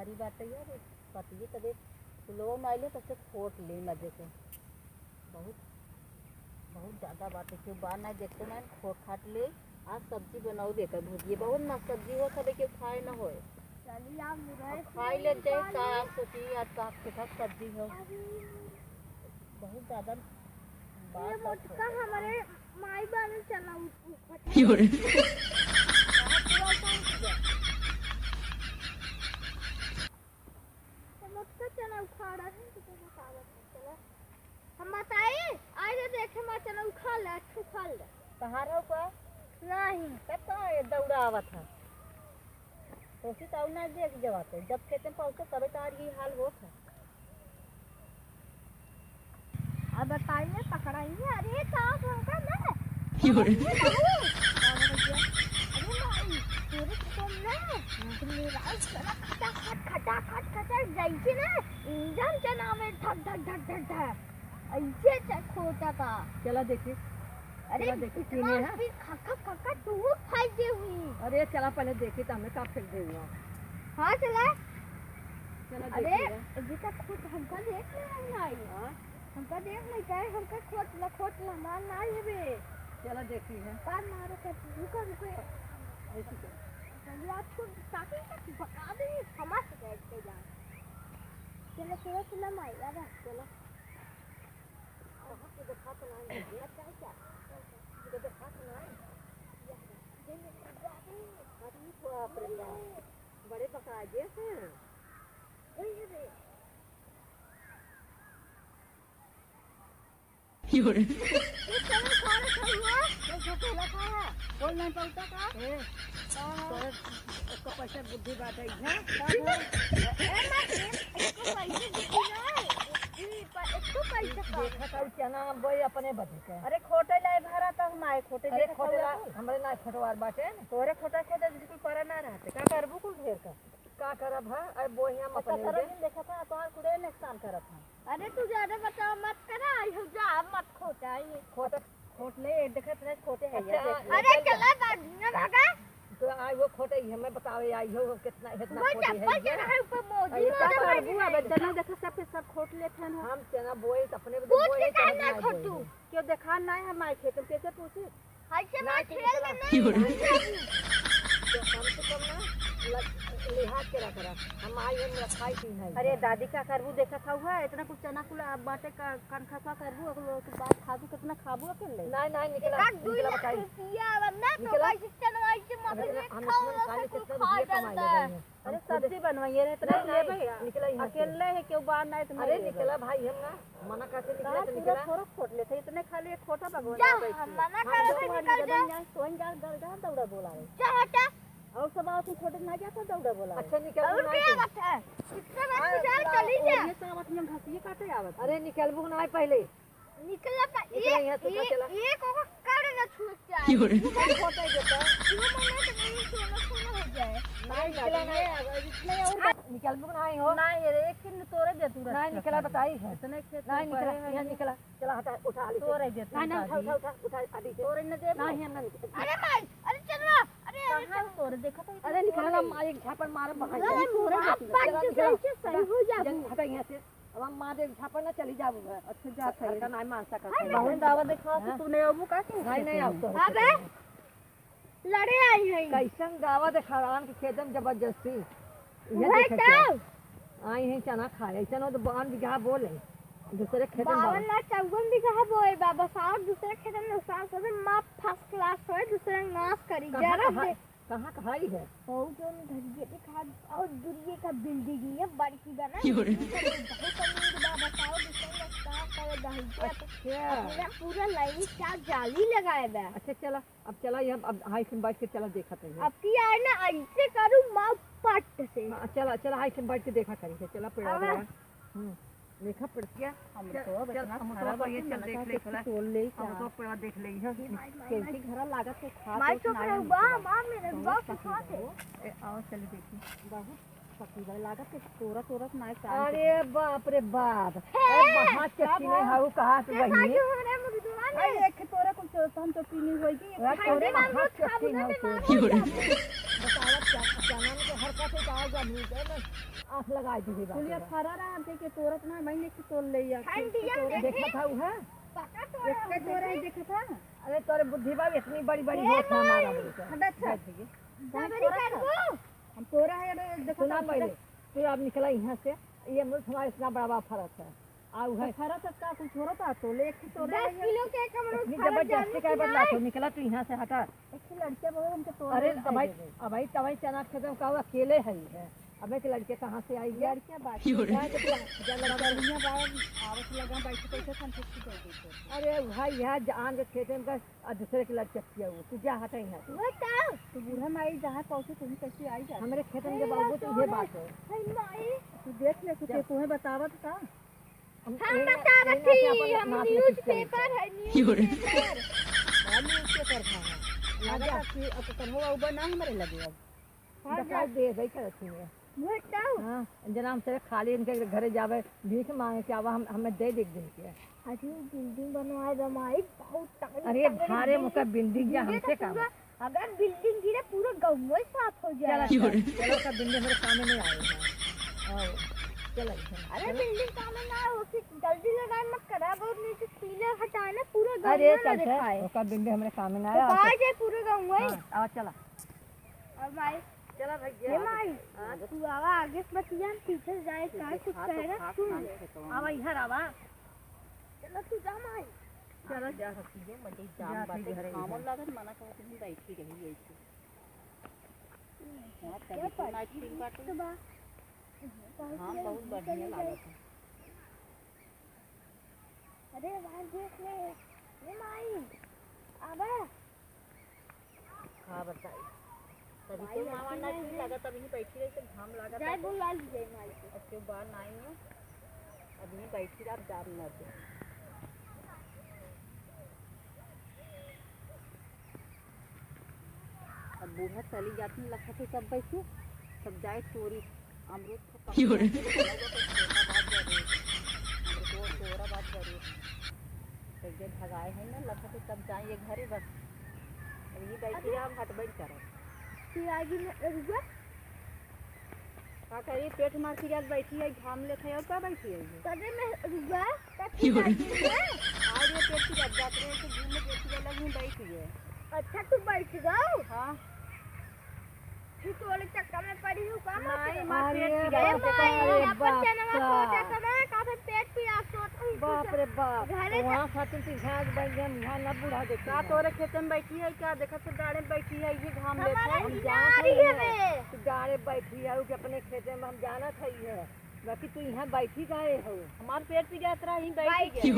खरी बात है यार। पतिए तबे लोग माइले तब से खोट ले मजे से बहुत बहुत ज़्यादा बात है। क्यों बार ना देखते ना खोट खाट ले। आज सब्जी बनाओ देकर भुजिए बहुत ना सब्जी हो सब क्यों खाए ना होए। चलिए आप खाई ले जाए साग सोची आज साग के साथ सब्जी हो बहुत ज़्यादा बात का हमारे माई बाने चला चना उखाड़ रहा है। हम बताइए आज देखे मैं चना उखाड़ ले उखाड़ ले कहाँ रहो का नहीं कब ये दौड़ा आवा था सोची तो ना देख जवाते जब खेते में पहुँचे तभी तो आज ये हाल हो था। अब बताइए पकड़ाइए। अरे साफ होगा ना इंजन चना में धक धक धक धक धक ऐसे खोता था। चला देखिए अरे चीनी है खक्का तू फायदे हुई। अरे चला पहले देखिए तो हमें कब फिर देंगे। हाँ चला अरे चला जी का खुद हमका देख ले आई हमका देख ले जाए हमका खोट ला मार ना ये बे चला देखी है पार मारो कर रुको ऐसी क्या चलिए आपको स्टार्टिंग तक बता दे हमारे से बैठ के जा। चलो पूरा फिल्म आई यार चलो कहाँ से देखा तो नहीं अच्छा क्या मुझे देखा तो नहीं अरे बाप रे बाप बड़े पकाजे हैं बोल नहीं पड़ता का उसको पैसा बुद्धि बात है चना बोई अपने बदे के अरे खोटे लाए भरा तो हम आए खोटे हमारे ना खोटवार बाटे तोरे खोटा खोटे बिल्कुल परा ना रहते का करबू कुल ढेर का करब है अरे बोहिया मत देखा था तोहार कुड़े नुकसान करत है। अरे तू ज्यादा बताओ मत करा हो जा मत खोटा ये खोट ले देखत नहीं खोटे है अरे चला ना भागा तो आई वो खोटे ही हमें बतावे आई हो कितना इतना खोटे है ऊपर मोदी ये का करबू अब चना देखा सब खोट लेते हैं हम चना बोए अपने बोए कहना खोटू क्यों देखा ना है हमारे खेत में कैसे पूछे हाय से मैं खेल में नहीं कम से कम ना लिहाज के रख हम आई हम रखाई थी है। अरे दादी का करबू देखा था हुआ इतना कुछ चना कुला बाटे का कन खसा करबू तो बात खाबू कितना खाबू अकेले नहीं निकला बताई या वरना तो भाई चना से मत खाओ खाली कितना रुपया कमाई ले अरे सब्जी बनवाइए रे इतना ले भैया निकला अकेले है क्यों बाहर ना इतना अरे निकला भाई हम ना मना करते निकला तो निकला थोड़ा खोट लेते इतने खाली एक खोटा भगवान मना करते निकल जा सोन जा घर दौड़ा बोला रे जा हटा और सब आप छोटे ना जाता दौड़ा बोला अच्छा निकल और क्या बात है कितना बात है चली जा ये सावत में घसिए काटे आवत अरे निकलबू ना पहले निकला ये को कर ना छूट जाए खोटा देता क्यों मना तो नहीं सोना हो जाए नहीं निकला नहीं इसलिए और निकलबू ना हो नहीं रे एक दिन तोरे दे तू नहीं निकला बताई है इतने खेत नहीं निकला यहां निकला चला हटा उठा ले तोरे दे नहीं उठा आदि तोरे न दे नहीं हम अरे भाई अरे चलवा कहां तोरे देखा तो अरे निकला मार एक झापड़ मार भाई अरे मोरे सही हो जा हटा यहां से अब हम मार एक झापड़ ना चली जाऊंगा अच्छा जा सही का नहीं मान सकता बहुत दावा देखा तूने अबू का नहीं आओ तो अबे लड़े आई है कैसन दावा देखा रान के खेत में जबरदस्ती ये देख आई है चना खाए ऐसा तो बावन बीघा बोले दूसरे खेत में 52 लाख 54 बीघा बोए बाबा साहब दूसरे खेत में नुकसान कर मां फर्स्ट क्लास है दूसरे नाश करी जरा कहां खाई है ओ जो धरिए के खाद और दुनिया का बिल्डिंग है बड़ी की बना बहुत अमीर बाबा साहब दूसरे लगता कर दहिया अच्छा पूरा लाइन का जाली लगाए बा अच्छा चला अब चला ये अब हाई से बैठ के चला देखा थे अब की आए ना ऐसे करूं मां पट से चला हाई से बैठ के देखा करेंगे चला पेड़ा देखा पड़ गया हम तो बचना खराब ये चल देख ले थोड़ा तोल ले हम तो पेड़ा देख ले कैसी घर लागत है खा माय तो बा मां मेरे बा खा थे आओ चल देखी बहुत पकी लागत है तोरा नाय का अरे बाप रे बाप वहां चक्की ने हाउ कहां से वही अरे एक तोरा कुछ हम तो पीनी होई की तोरे हाथ चक्की न हो बताओ क्या चना के हरकत है खाओगा भूल गए ना आँख लगा दी बात तुलिया खरा रहा हमके के तोरत ना मैं नहीं तोड़ ले या देखा था वो है पका तो एक के तोरा ही देखा था अरे तोरे बुद्धि बाबू इतनी बड़ी बड़ी होत है हमारा बेटा खड़ा अच्छा जबरी करबो हम तोरा है देखा सुना पहले तू अब निकला यहाँ से ये मुल्क हमारा इतना बड़ा फर्क है आउ है खरा तक का कुछ हो रहा तो ले एक तोरा 10 किलो के कमरो इतनी जबरदस्ती का बदला तो निकला तू यहाँ से हटा एक लड़के बहुत हमके तोरा अरे अभाई तभाई चना खत्म का अकेले है अब के लड़के कहाँ से आई यार क्या बात है लड़कियां बाहर आवत लगा बैठ कैसे संतुष्टि कर देते अरे भाई यहाँ जान के खेते में दूसरे के लड़के किया हुआ तू जा हटा यहाँ से बताओ तो बूढ़ा माई जहाँ पहुँचे तुम्हें कैसे आई जा हमारे खेत में जब आओगे तो ये बात है हाय माई तू देख ले कुछ तुम्हें बतावत का हम बतावत थी हम न्यूज़ पेपर है न्यूज़ पेपर न्यूज़ पेपर था लगा कि अब तो हो अब ना हमारे लगे अब दिखाई दे गई क्या रखी है बताओ हाँ जनाब से खाली इनके घरे जावे भीख मांगे के आवा हम हमें दे देख दिन के अरे बिल्डिंग बनवाए रमाई बहुत तगड़ी अरे भारे मुका बिल्डिंग या हमसे काम अगर बिल्डिंग गिरे पूरा गांव में साफ हो जाएगा चलो का बिल्डिंग मेरे काम में नहीं आएगा चलो अरे बिल्डिंग काम में ना हो कि जल्दी लगाए मत करा वो नीचे पिलर हटाना पूरा गांव अरे में ना चल दिखाए उसका बिल्डिंग हमारे काम में ना तो आया कहाँ जाए पूरे गांव में आओ चला और भाई चला ये माई तू आवा आगे बतिया पीछे जाए का कुछ कहेगा तू आवा इधर आवा चलो तू जा माई चलो जा सकती है मजे जाम बातें कामों लागत मना कर तुम बैठी रही ऐसे हां तभी तो नाइट फिल्म बाटे तो बा हां बहुत बढ़िया लागत है अरे भाई देख ले ये माई आवा हां बताई तभी तो मामा नाइट फिल्म लागत तभी बैठी रही तो घाम लागत जाए बुला लीजिए माई को अच्छे बार ना आई है अभी बैठी आप जाम ना दे अब बूढ़ा चली जाती लखा थे सब बैठे सब जाए चोरी अमरूद को तोरा बात करे एक दिन भगाए है ना लखा थे सब जाए ये घरे बस ये बैठी आप हट बैठ करो फिर आगे रुक का करी पेट मार के जात बैठी है घाम लेते है और का बैठी है ये तदे में रुक आज ये आज ये पेट की जात जात रहे तो घूम में पेट की अलग में बैठी है अच्छा तू बैठ जाओ हां फिर तो वाले चक्कर में पड़ी हूँ का नहीं मार पेट की अरे जात माई अपन चनवा सोचा कमा काफी पेट पीड़ा सोच बाप रे बाप घरे वहाँ खातिर तू घास बन गया यहाँ न बुढ़ा का देखा तोरे खेत में बैठी है क्या देखा तो गाड़ी में बैठी है ये घाम लेते हमारा है नारी है वे तू गाड़े बैठी है कि अपने खेते में हम जाना था है बाकी तू यहाँ बैठी गए हो हमार पेट पी जात रहा ही बैठ गया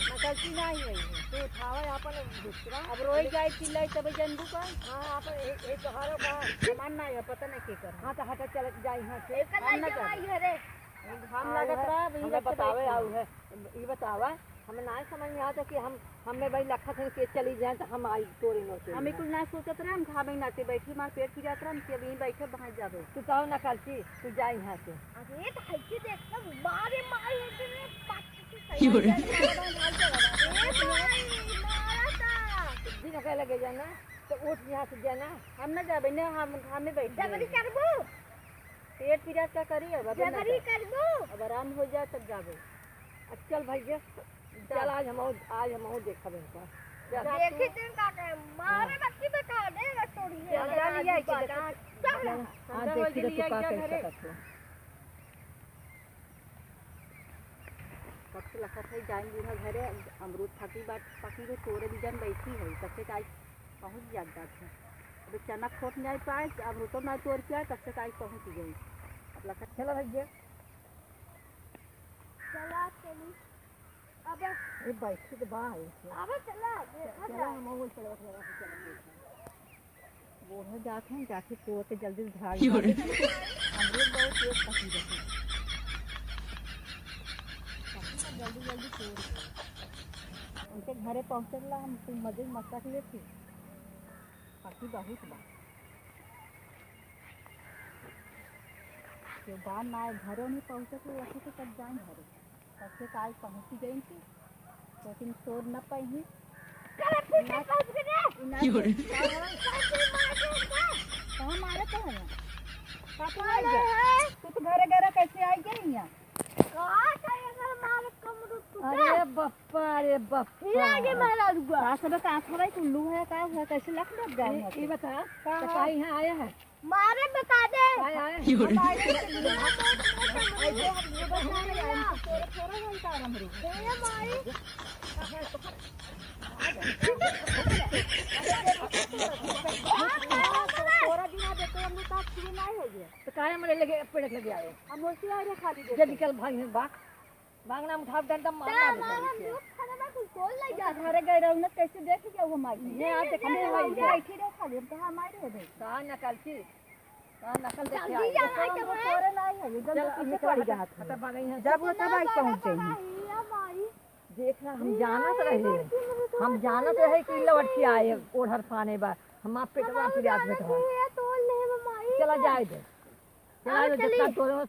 नकलची नहीं है तू उठावे अपन दूसरा अब रोई जाए चिल्लाई तब जनबू का हाँ अपन एक तोहारो का सामान ना है पता नहीं के कर हाँ तो हटा चल जाए यहाँ से कल जमाई घरे घाम लागत रहा हमें बतावे आऊ है ये बतावा हमें ना समझ में आता कि हमें भाई लखा थे के चली जाए तो हम आई तोरे नो से हमें कुछ ना सोचत रहे हम घामे नाते बैठी हमार पेट पी जात रहा हम यहीं बैठे बाहर जाबे तू कहो ना कलची तू जा यहाँ से अरे तो हल्की देखता बारे माई इतने पाछी सही दिन कह लगे जाना तो उठ यहाँ से जाना हम ना जाबे ना हम घामे बैठ जबरी करबो पेट पी जात का करी अब जबरी करबो अब आराम हो जाए तब जाबे चल भाई चल आज हम देखा इनका देखे तेरे का के मारे बच्ची बता दे थोड़ी है जा लिया चल आज देखी तो तू का कर सकत हो सबसे लखा था जान बूढ़ा घरे अमरूद फाकी बाट पकी को तोरे भी जन बैठी है तब से आज पहुँच जाता था अब चना खोट नहीं पाए अमरूद तो ना तोड़ के आए तब से आज पहुँच गई अब लखा चला भैया चला चली अब ये बैठी तो बाहर अब चला देखा चला हम वो चला बूढ़ा जाते हैं जाके तोड़ के जल्दी झाड़ अमरूद बहुत तेज पकी रहती जल्दी जल्दी तोड़ उनके घरे पहुँचे ला हम तुम मजे मक्का के लेती बाकी बहुत बा जो बार ना घरों में पहुँचे तो वैसे तो तब जाए घरे तब से आज पहुँच गई थी तो तुम तोड़ न पाई पहुंच गए कहाँ मारे तो है काटू आई जा तू तो घरे घरे कैसे आई गई यहाँ अरे बप्पा का सब का आंख में कुल्लू है का हुआ कैसे लग लग गए ये बता कसाई यहाँ आया है मारे बता दे आया है तो काहे मरे लगे पेड़ लगे आए हम उसी आ रहे खाली जल्दी चल भाग भागना उठा डंडा मारना घरे गए रहो कैसे देख के वो मार ये आ देख हम बैठी रहे खाली तो हम मारे हो गए कहां नकल की कहां नकल देखे जल्दी आए जा तोरे नहीं है चल जल्दी निकल जा हटा भागे यहाँ जब वो तब आई पहुंच गई देखना हम जानत रहे हम जानत रहे कि लवटकी आए ओढ़र पाने बा हम आप पेटवा पिरात बैठवा चला जाए दे चला जितना तोरे